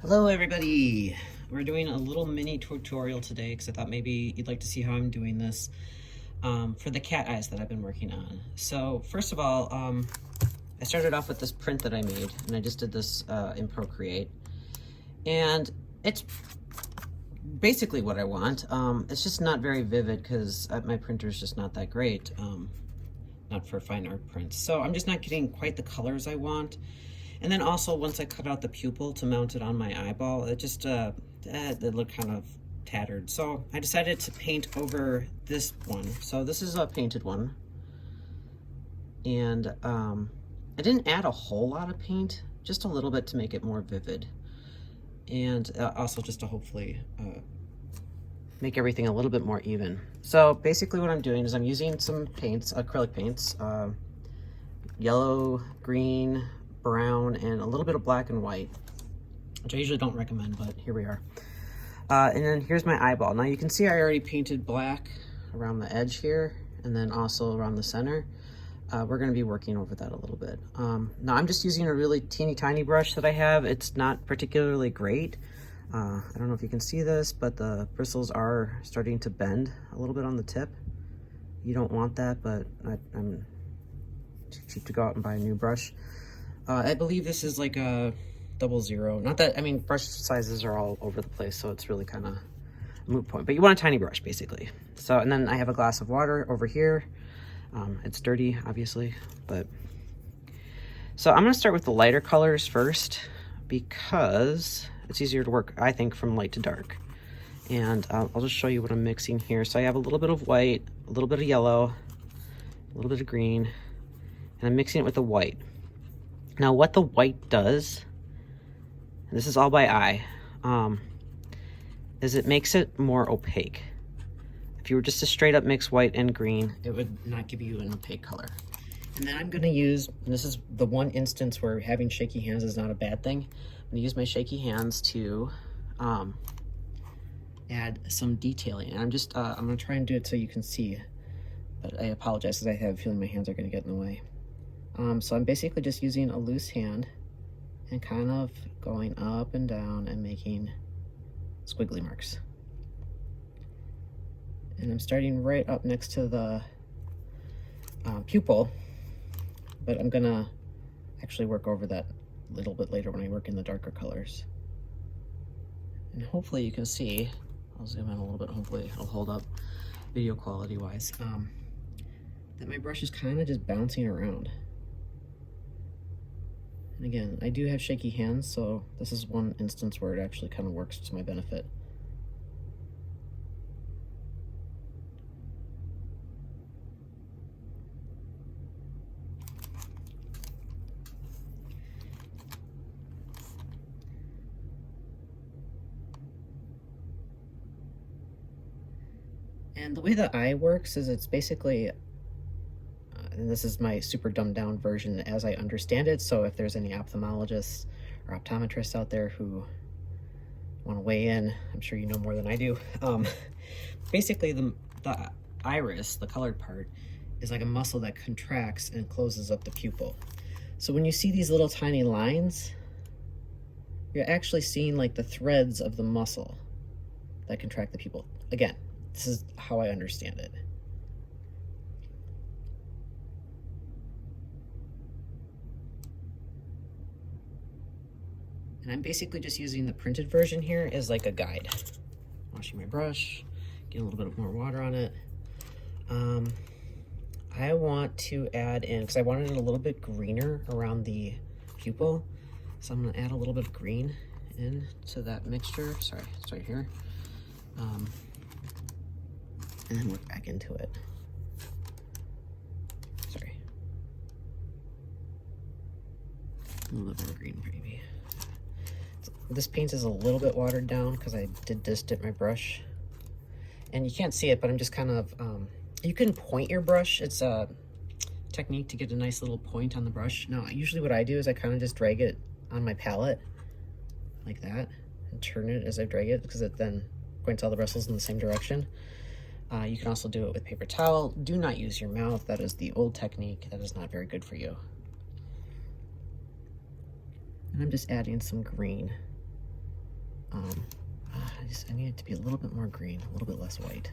Hello everybody! We're doing a little mini tutorial today because I thought maybe you'd like to see how I'm doing this for the cat eyes that I've been working on. So first of all, I started off with this print that I made, and I just did this in Procreate. And it's basically what I want. It's just not very vivid because my printer's just not that great, not for fine art prints. So I'm just not getting quite the colors I want. And then also, once I cut out the pupil to mount it on my eyeball, it just, it looked kind of tattered. So I decided to paint over this one. So this is a painted one. And I didn't add a whole lot of paint, just a little bit to make it more vivid. And also just to hopefully make everything a little bit more even. So basically what I'm doing is I'm using some paints, acrylic paints, yellow, green, brown, and a little bit of black and white, which I usually don't recommend, but here we are. And then here's my eyeball. Now you can see I already painted black around the edge here, and then also around the center. We're going to be working over that a little bit. Now I'm just using a really teeny tiny brush that I have. It's not particularly great. I don't know if you can see this, but the bristles are starting to bend a little bit on the tip. You don't want that, but I'm too cheap to go out and buy a new brush. I believe this is like a 00. Not that, I mean, brush sizes are all over the place, so it's really kind of a moot point. But you want a tiny brush, basically. So, and then I have a glass of water over here. It's dirty, obviously, but... So I'm going to start with the lighter colors first, because it's easier to work, I think, from light to dark. And I'll just show you what I'm mixing here. So I have a little bit of white, a little bit of yellow, a little bit of green, and I'm mixing it with the white. Now what the white does, and this is all by eye, is it makes it more opaque. If you were just to straight up mix white and green, it would not give you an opaque color. And then I'm going to use, and this is the one instance where having shaky hands is not a bad thing. I'm going to use my shaky hands to add some detailing. And I'm going to try and do it so you can see, but I apologize because I have a feeling my hands are going to get in the way. So I'm basically just using a loose hand and kind of going up and down and making squiggly marks. And I'm starting right up next to the pupil, but I'm gonna actually work over that a little bit later when I work in the darker colors. And hopefully you can see, I'll zoom in a little bit, hopefully it'll hold up video quality wise, that my brush is kind of just bouncing around. And again, I do have shaky hands, so this is one instance where it actually kind of works to my benefit. And the way the eye works is it's basically, and this is my super dumbed down version as I understand it, so if there's any ophthalmologists or optometrists out there who want to weigh in, I'm sure you know more than I do. Basically the iris, the colored part, is like a muscle that contracts and closes up the pupil. So when you see these little tiny lines, you're actually seeing like the threads of the muscle that contract the pupil. Again, this is how I understand it. And I'm basically just using the printed version here as like a guide. Washing my brush, get a little bit more water on it. I want to add in, because I wanted it a little bit greener around the pupil, so I'm going to add a little bit of green in to that mixture. Sorry, it's right here. And then work back into it. Sorry. A little bit more green, maybe. This paint is a little bit watered down because I did just dip my brush. And you can't see it, but I'm just kind of, you can point your brush. It's a technique to get a nice little point on the brush. Now, usually what I do is I kind of just drag it on my palette like that and turn it as I drag it because it then points all the bristles in the same direction. You can also do it with paper towel. Do not use your mouth. That is the old technique. That is not very good for you. And I'm just adding some green I need it to be a little bit more green, a little bit less white.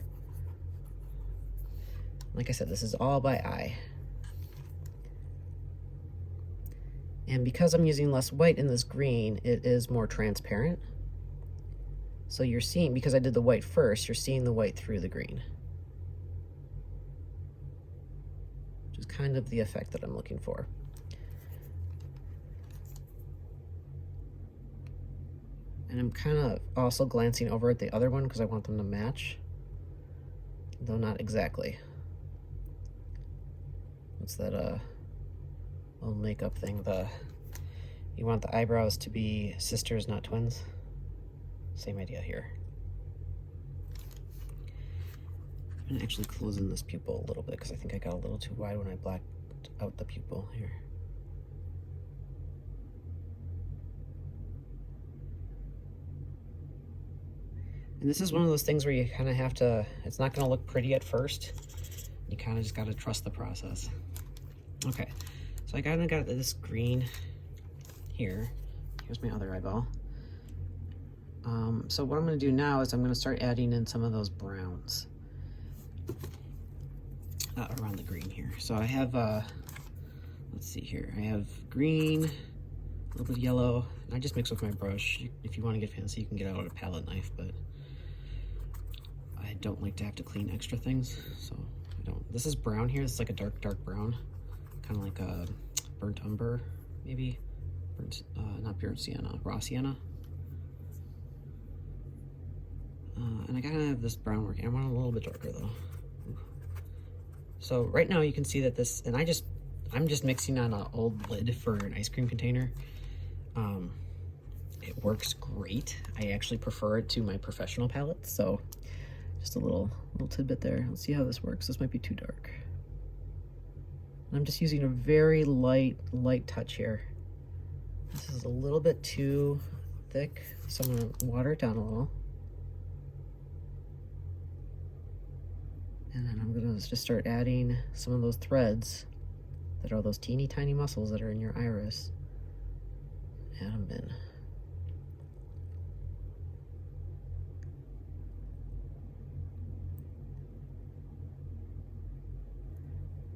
Like I said, this is all by eye. And because I'm using less white in this green, it is more transparent. So you're seeing, because I did the white first, you're seeing the white through the green. Which is kind of the effect that I'm looking for. And I'm kind of also glancing over at the other one because I want them to match, though not exactly. What's that little makeup thing? You want the eyebrows to be sisters, not twins. Same idea here. I'm gonna actually close in this pupil a little bit because I think I got a little too wide when I blacked out the pupil here. And this is one of those things where you kind of have to, it's not going to look pretty at first. You kind of just got to trust the process. Okay, so I kind of got this green here. Here's my other eyeball. So what I'm going to do now is I'm going to start adding in some of those browns around the green here. So I have, let's see here, I have green, a little bit of yellow, and I just mix with my brush. If you want to get fancy, you can get out a palette knife, but I don't like to have to clean extra things, so I don't. This is brown here. This is like a dark brown, kind of like a burnt umber, maybe. Not burnt sienna, raw sienna. And I gotta have this brown working. I want it a little bit darker though. So right now you can see that this, and I'm just mixing on an old lid for an ice cream container. It works great. I actually prefer it to my professional palettes, so just a little tidbit there. Let's see how this works. This might be too dark. I'm just using a very light touch here. This is a little bit too thick, so I'm gonna water it down a little. And then I'm gonna just start adding some of those threads that are those teeny tiny muscles that are in your iris. Add them in.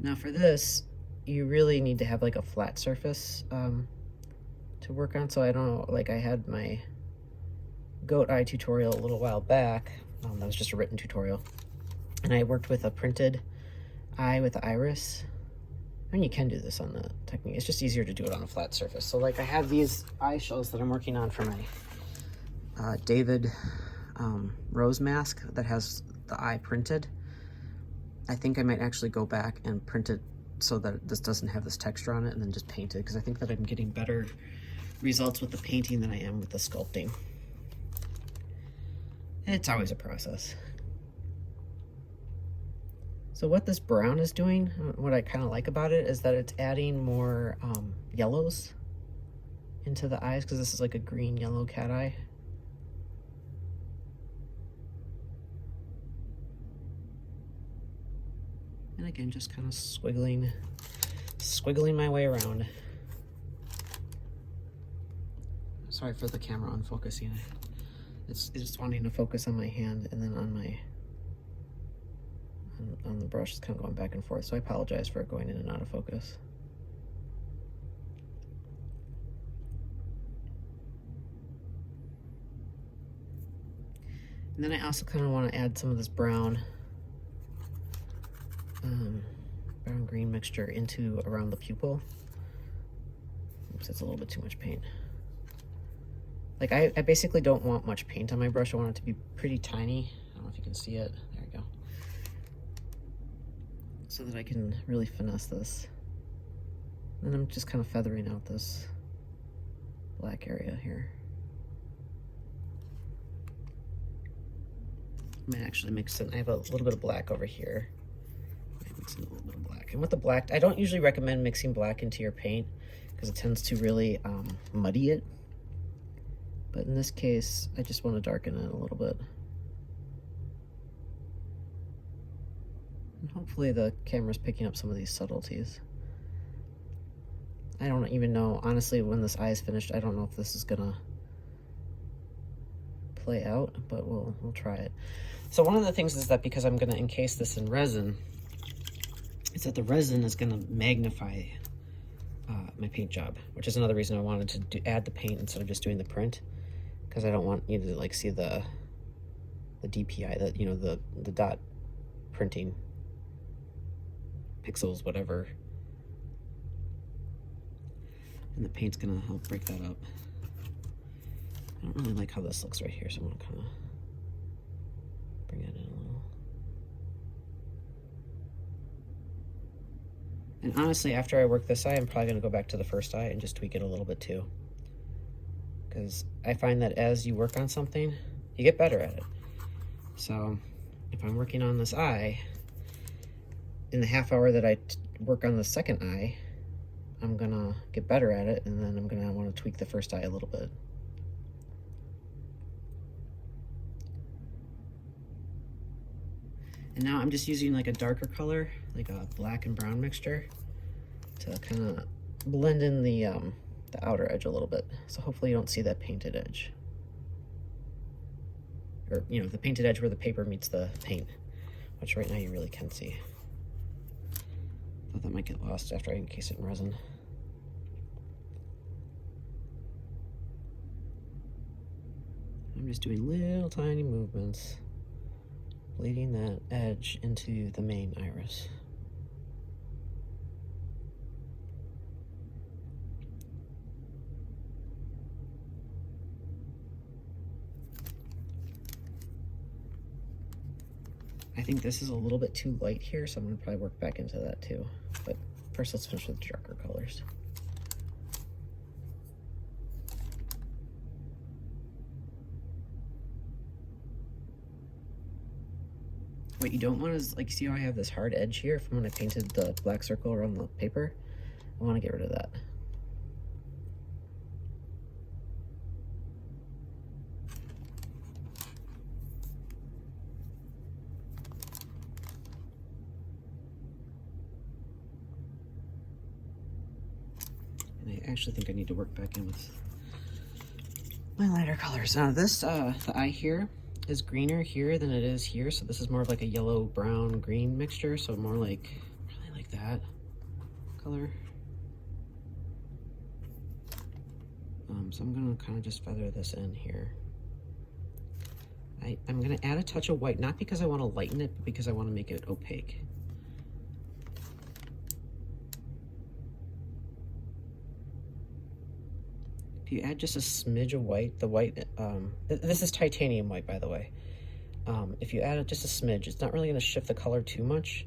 Now for this, you really need to have like a flat surface to work on. So I don't know, like I had my goat eye tutorial a little while back. That was just a written tutorial. And I worked with a printed eye with the iris. I mean, you can do this on the Technique. It's just easier to do it on a flat surface. So like I have these eye shells that I'm working on for my David Rose mask that has the eye printed. I think I might actually go back and print it so that this doesn't have this texture on it and then just paint it, because I think that I'm getting better results with the painting than I am with the sculpting. And it's always a process. So what this brown is doing, what I kind of like about it, is that it's adding more yellows into the eyes, because this is like a green yellow cat eye. And again, just kind of squiggling my way around. Sorry for the camera unfocusing. It's just wanting to focus on my hand, and then on my on the brush, it's kind of going back and forth. So I apologize for it going in and out of focus. And then I also kind of want to add some of this brown green mixture into around the pupil. Oops, that's a little bit too much paint. Like I basically don't want much paint on my brush. I want it to be pretty tiny. I don't know if you can see it. There we go. So that I can really finesse this. And I'm just kind of feathering out this black area here. I might actually mix it. I have a little bit of black over here. Mix in a little bit of black. And with the black, I don't usually recommend mixing black into your paint because it tends to really muddy it. But in this case, I just want to darken it a little bit. And hopefully the camera's picking up some of these subtleties. I don't even know, honestly, when this eye is finished, I don't know if this is gonna play out, but we'll try it. So one of the things is that because I'm gonna encase this in resin, is that the resin is gonna magnify my paint job, which is another reason I wanted to add the paint instead of just doing the print, because I don't want you to like see the DPI, that, you know, the dot printing pixels, whatever. And the paint's gonna help break that up. I don't really like how this looks right here, so I'm gonna kind of bring it in a little. And honestly, after I work this eye, I'm probably gonna go back to the first eye and just tweak it a little bit too. Because I find that as you work on something, you get better at it. So if I'm working on this eye, in the half hour that I work on the second eye, I'm gonna get better at it, and then I'm gonna want to tweak the first eye a little bit. And now I'm just using like a darker color, like a black and brown mixture, to kind of blend in the outer edge a little bit. So hopefully you don't see that painted edge. Or, you know, the painted edge where the paper meets the paint, which right now you really can see. Thought that might get lost after I encase it in resin. I'm just doing little tiny movements, bleeding that edge into the main iris. I think this is a little bit too light here, so I'm going to probably work back into that too. But first let's finish with the darker colors. What you don't want is, like, see how I have this hard edge here from when I painted the black circle around the paper? I want to get rid of that. And I actually think I need to work back in with my lighter colors. Now this, the eye here is greener here than it is here, so this is more of like a yellow, brown, green mixture, so more like, really like that color. So I'm gonna kind of just feather this in here. I'm gonna add a touch of white, not because I want to lighten it, but because I want to make it opaque. If you add just a smidge of white, the white, this is titanium white, by the way. If you add just a smidge, it's not really going to shift the color too much,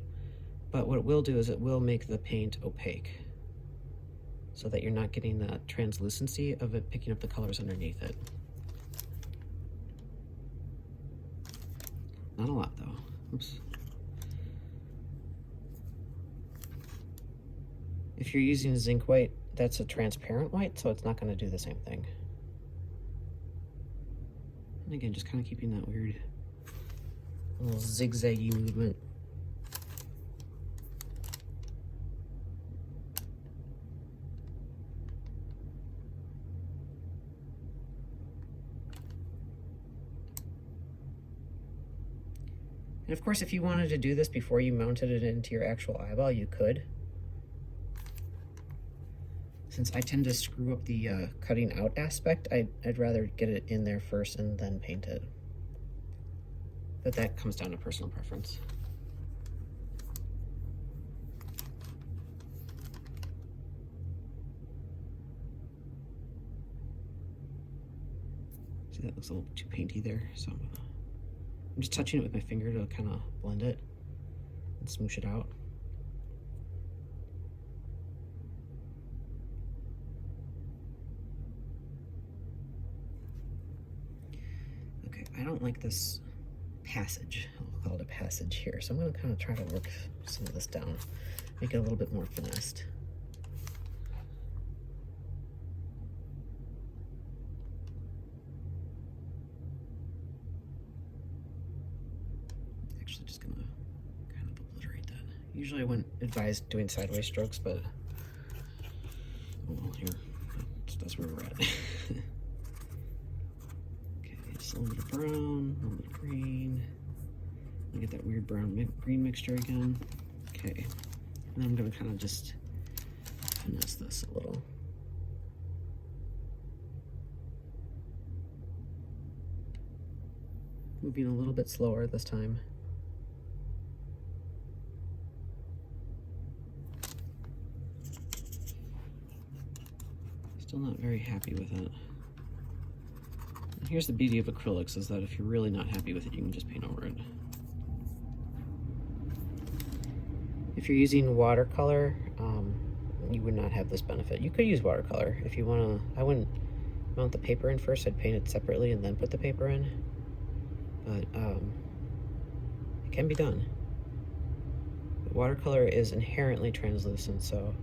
but what it will do is it will make the paint opaque, so that you're not getting that translucency of it picking up the colors underneath it. Not a lot though. Oops. If you're using zinc white, that's a transparent white, so it's not going to do the same thing. And again, just kind of keeping that weird little zigzaggy movement. And of course, if you wanted to do this before you mounted it into your actual eyeball, you could. Since I tend to screw up the cutting out aspect, I'd rather get it in there first and then paint it. But that comes down to personal preference. See, that looks a little too painty there, so I'm just touching it with my finger to kind of blend it and smoosh it out. Okay, I don't like this passage. I'll call it a passage here. So I'm going to kind of try to work some of this down, make it a little bit more finessed. Actually just going to kind of obliterate that. Usually I wouldn't advise doing sideways strokes, but well, here, that's where we're at. Okay, just a little bit of green. I get that weird brown green mixture again. Okay, and then I'm gonna kind of just finesse this a little. Moving a little bit slower this time. Still not very happy with it. And here's the beauty of acrylics, is that if you're really not happy with it, you can just paint over it. If you're using watercolor, you would not have this benefit. You could use watercolor if you want to. I wouldn't mount the paper in first. I'd paint it separately and then put the paper in. But it can be done. But watercolor is inherently translucent, so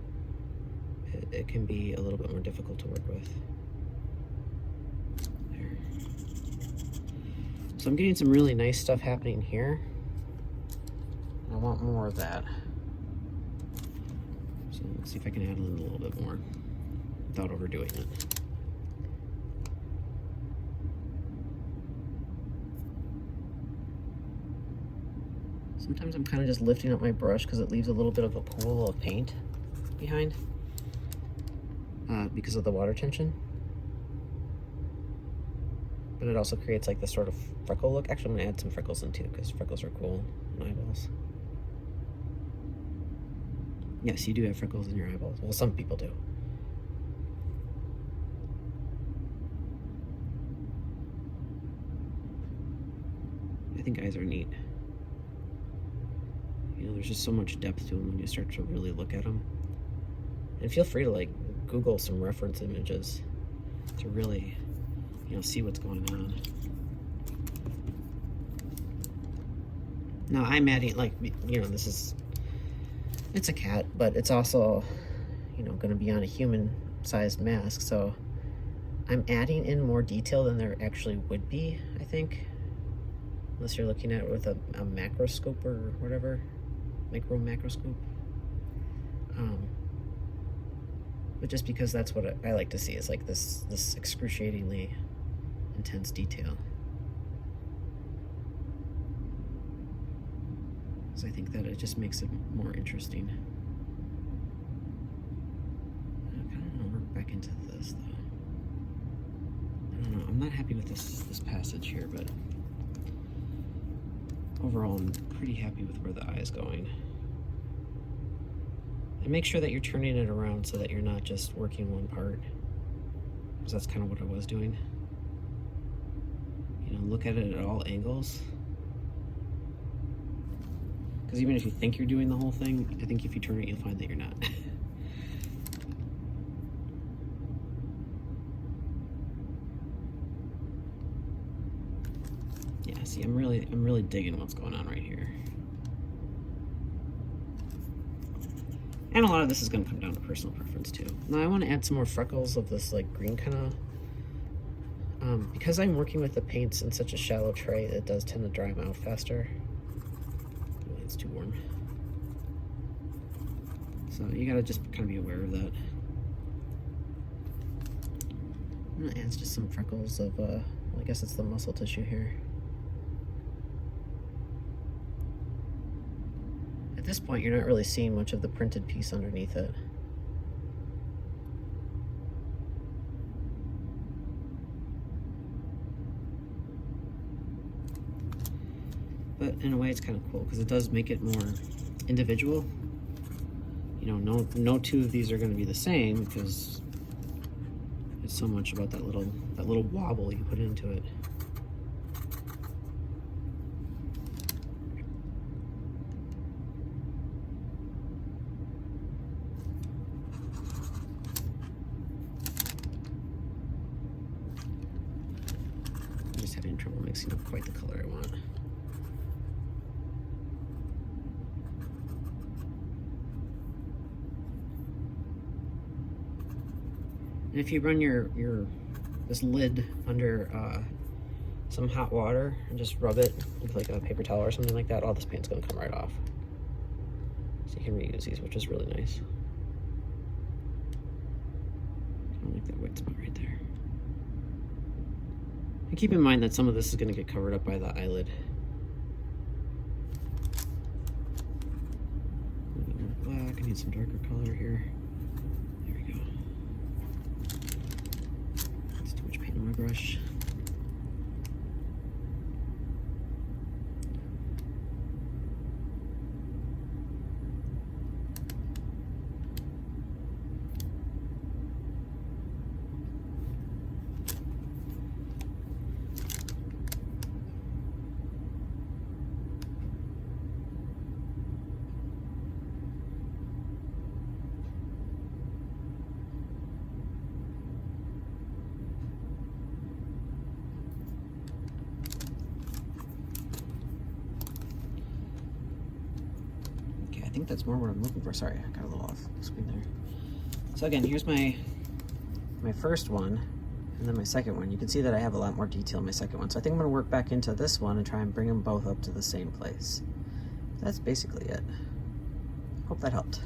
it can be a little bit more difficult to work with. There. So I'm getting some really nice stuff happening here. I want more of that. So let's see if I can add in a little bit more without overdoing it. Sometimes I'm kind of just lifting up my brush because it leaves a little bit of a pool of paint behind because of the water tension. But it also creates like this sort of freckle look. Actually, I'm gonna add some freckles in too because freckles are cool in eyeballs. Yes, you do have freckles in your eyeballs. Well, some people do. I think eyes are neat. You know, there's just so much depth to them when you start to really look at them. And feel free to like Google some reference images to really, you know, see what's going on. Now I'm adding, like, you know, it's a cat, but it's also, you know, going to be on a human-sized mask, so I'm adding in more detail than there actually would be, I think. Unless you're looking at it with a macroscope or whatever. Macroscope. But just because that's what I like to see, is like this excruciatingly intense detail. So I think that it just makes it more interesting. I kind of want to work back into this though. I don't know, I'm not happy with this passage here, but overall I'm pretty happy with where the eye is going. And make sure that you're turning it around so that you're not just working one part, because that's kind of what I was doing. You know, look at it at all angles. Because even if you think you're doing the whole thing, I think if you turn it, you'll find that you're not. Yeah, see, I'm really digging what's going on right here. And a lot of this is going to come down to personal preference too. Now I want to add some more freckles of this like green kind of, because I'm working with the paints in such a shallow tray, it does tend to dry them out faster. Oh, it's too warm. So you gotta just kind of be aware of that. I'm gonna add just some freckles of, well, I guess it's the muscle tissue here. At this point, you're not really seeing much of the printed piece underneath it. But in a way, it's kind of cool because it does make it more individual. You know, no two of these are going to be the same because it's so much about that little wobble you put into it. I'm just having trouble mixing up quite the color I want. And if you run this lid under some hot water and just rub it with like a paper towel or something like that, all this paint's gonna come right off. So you can reuse these, which is really nice. I like that white spot right there. And keep in mind that some of this is going to get covered up by the eyelid. A little bit more black. I need some darker color here. There we go. That's too much paint on my brush. I think that's more what I'm looking for. Sorry, I got a little off screen there. So again, here's my first one, and then my second one. You can see that I have a lot more detail in my second one. So I think I'm gonna work back into this one and try and bring them both up to the same place. That's basically it. Hope that helped.